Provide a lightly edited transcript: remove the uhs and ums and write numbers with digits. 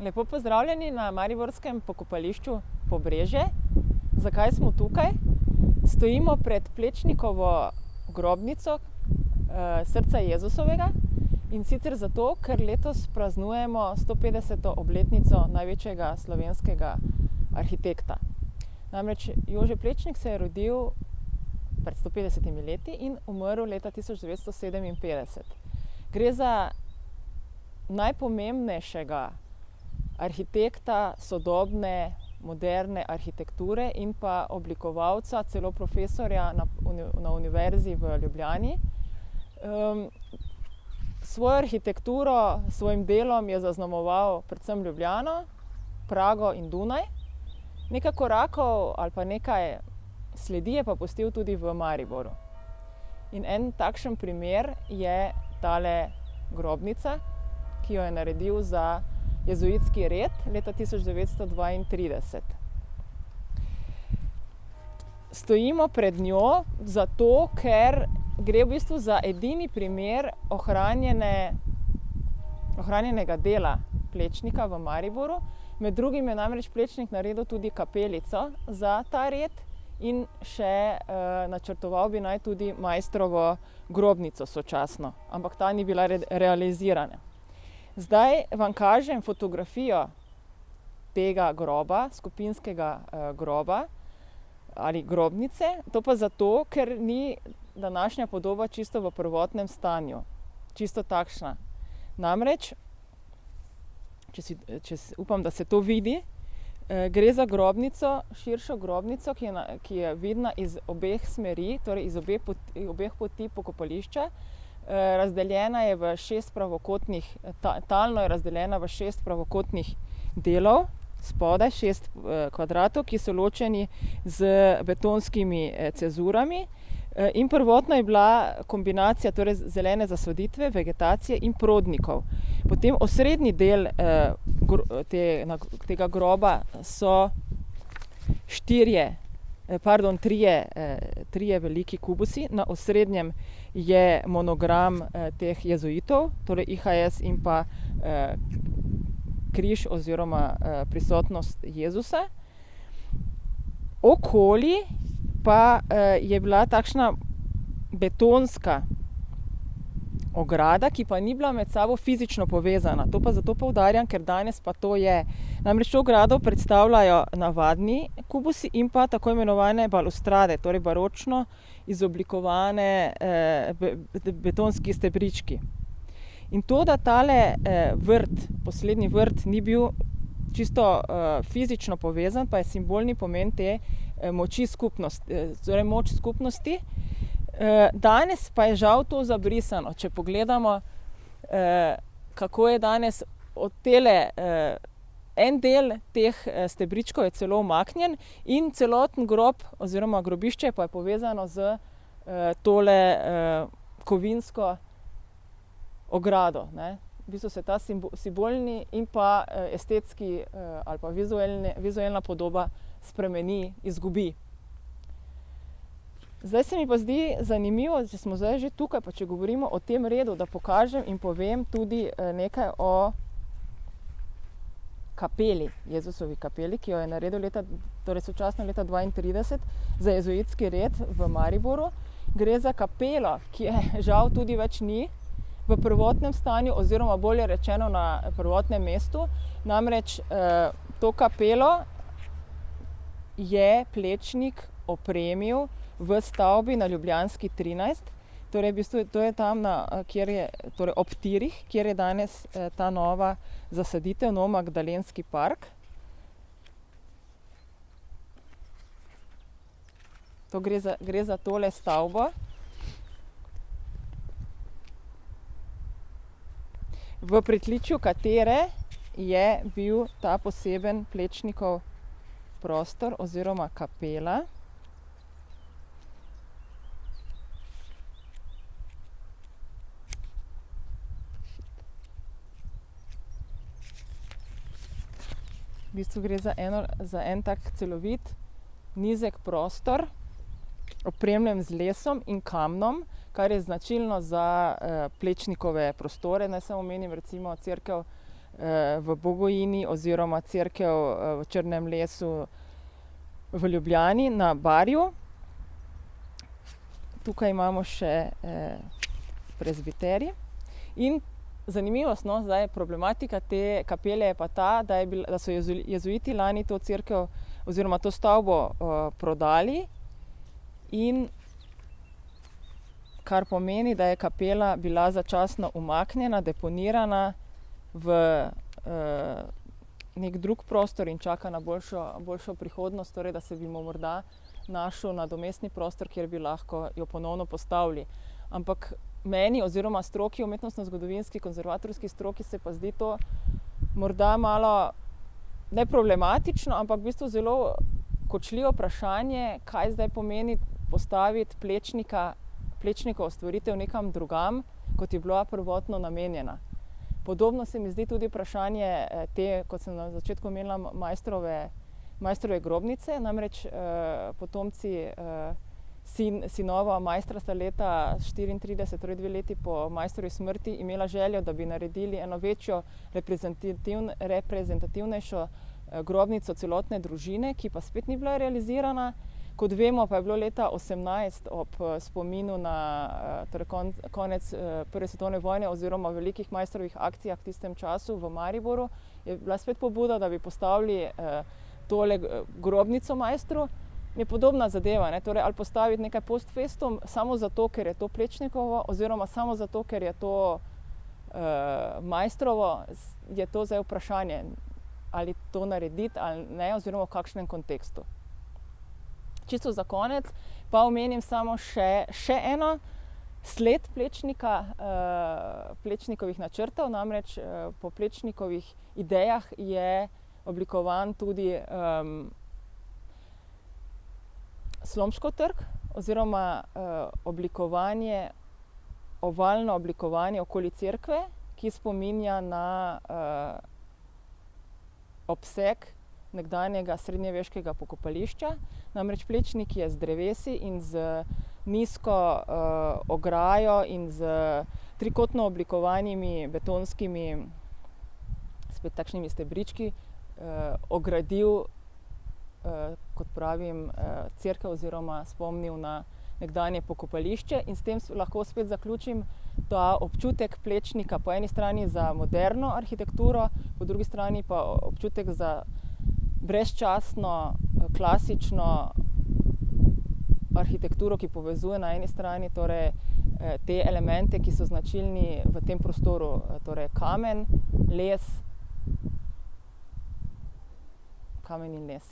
Lepo pozdravljeni na mariborskem pokopališču Pobrežje. Zakaj smo tukaj? Stojimo pred Plečnikovo grobnico srca Jezusovega in sicer zato, ker letos praznujemo 150. obletnico največjega slovenskega arhitekta. Namreč Jože Plečnik se je rodil pred 150 leti in umrl leta 1957. Gre za najpomembnejšega arhitekta sodobne, moderne arhitekture in pa oblikovalca, celo profesorja na Univerzi v Ljubljani. Svojo arhitekturo, svojim delom je zaznamoval predvsem Ljubljano, Prago in Dunaj. Nekaj korakov ali pa nekaj sledi je pa pustil tudi v Mariboru. In en takšen primer je tale grobnica, ki jo je naredil za jezuitski red leta 1932. Stojimo pred njo zato, ker gre v bistvu za edini primer ohranjenega dela Plečnika v Mariboru. Med drugim je namreč Plečnik naredil tudi kapelico za ta red in še načrtoval bi naj tudi Maistrovo grobnico sočasno, ampak ta ni bila realizirana. Zdaj vam kažem fotografijo tega groba, skupinskega groba ali grobnice. To pa zato, ker ni današnja podoba čisto v prvotnem stanju, čisto takšna. Namreč, upam, da se to vidi, gre za grobnico, širšo grobnico, ki je vidna iz obeh smeri, torej iz obeh poti pokopališča. Razdeljena je v 6 pravokotnih, talno je razdeljena v 6 pravokotnih delov, spodaj 6 kvadratov, ki so ločeni z betonskimi cezurami. In prvotno je bila kombinacija torej zelene zasoditve, vegetacije in prodnikov. Potem osrednji del tega groba so trije veliki kubusi. Na osrednjem je monogram teh jezuitov, torej IHS in pa križ oziroma prisotnost Jezusa. Okoli pa je bila takšna betonska ograda, ki pa ni bila med sabo fizično povezana. To pa zato poudarjam, ker danes pa to je. Namreč to ogrado predstavljajo navadni kubusi in pa tako imenovane balustrade, torej baročno izoblikovane betonski stebrički. In to, da tale vrt, poslednji vrt, ni bil čisto fizično povezan, pa je simbolni pomen te moči skupnosti, torej moč skupnosti. Danes pa je žal to zabrisano. Če pogledamo, kako je danes od tele, en del teh stebričkov je celo umaknjen in celoten grob oziroma grobišče pa je povezano z tole kovinsko ogrado, ne. V bistvu se ta simbolni in pa estetski ali pa vizualna podoba spremeni, izgubi. Zdaj se mi pa zdi zanimivo, če smo zdaj že tukaj, pa če govorimo o tem redu, da pokažem in povem tudi nekaj o kapeli, Jezusovi kapeli, ki jo je naredil sočasno leta 1932 za jezuitski red v Mariboru. Gre za kapelo, ki je žal tudi več ni v prvotnem stanju oziroma bolje rečeno na prvotnem mestu. Namreč to kapelo je Plečnik opremil v stavbi na Ljubljanski 13. Torej, v bistvu, to je tam ob tirih, kjer je danes ta nova zasaditev, nov Magdalenski park. To gre za tole stavbo. V pritličju katere je bil ta poseben Plečnikov prostor oziroma kapela. V bistvu gre za en tak celovit, nizek prostor, opremljen z lesom in kamnom, kar je značilno za Plečnikove prostore. Naj samo omenim recimo cerkev v Bogojini oziroma cerkev v Črnem lesu v Ljubljani na Barju. Tukaj imamo še prezbiterij. In zanimivost, no, zdaj problematika te kapele je pa ta, da so jezuiti lani to cerkev oziroma to stavbo prodali, in kar pomeni, da je kapela bila začasno umaknjena, deponirana v nek drug prostor in čaka na boljšo prihodnost, torej da se bi morda našel nadomestni prostor, kjer bi lahko jo ponovno postavili. Ampak meni oziroma stroki, umetnostno-zgodovinski, konzervatorski stroki, se pa zdi to morda malo ne problematično, ampak v bistvu zelo kočljivo vprašanje, kaj zdaj pomeni postaviti Plečnikovo stvaritev nekam drugam, kot je bila prvotno namenjena. Podobno se mi zdi tudi vprašanje te, kot sem na začetku omenila, Maistrove grobnice. Namreč potomci sinova Maistra sta leta 1934, torej 2 leti po Maistrovi smrti, imela željo, da bi naredili eno večjo, reprezentativnejšo grobnico celotne družine, ki pa spet ni bila realizirana. Kot vemo, pa je bilo leta 1918 ob spominu na torej konec Prve svetovne vojne oziroma velikih Maistrovih akcijah v tistem času v Mariboru, je bila spet pobuda, da bi postavili tole grobnico Maistru. Je podobna zadeva, ne? Torej, ali postaviti nekaj post festum samo zato, ker je to Plečnikovo, oziroma samo zato, ker je to Maistrovo, je to zdaj vprašanje, ali to narediti ali ne, oziroma v kakšnem kontekstu. Čisto za konec pa omenim samo še eno sled Plečnika, Plečnikovih načrtov. Namreč po Plečnikovih idejah je oblikovan tudi Slomškov trg oziroma ovalno oblikovanje okoli cerkve, ki spominja na obseg nekdanjega srednjeveškega pokopališča. Namreč Plečnik je z drevesi in z nizko ograjo in z trikotno oblikovanimi betonskimi, spet takšnimi stebrički, ogradil, kot pravim, cerkev oziroma spomnil na nekdanje pokopališče. In s tem lahko spet zaključim, da občutek Plečnika po eni strani za moderno arhitekturo, po drugi strani pa občutek za brezčasno, klasično arhitekturo, ki povezuje na eni strani torej te elemente, ki so značilni v tem prostoru, torej kamen in les.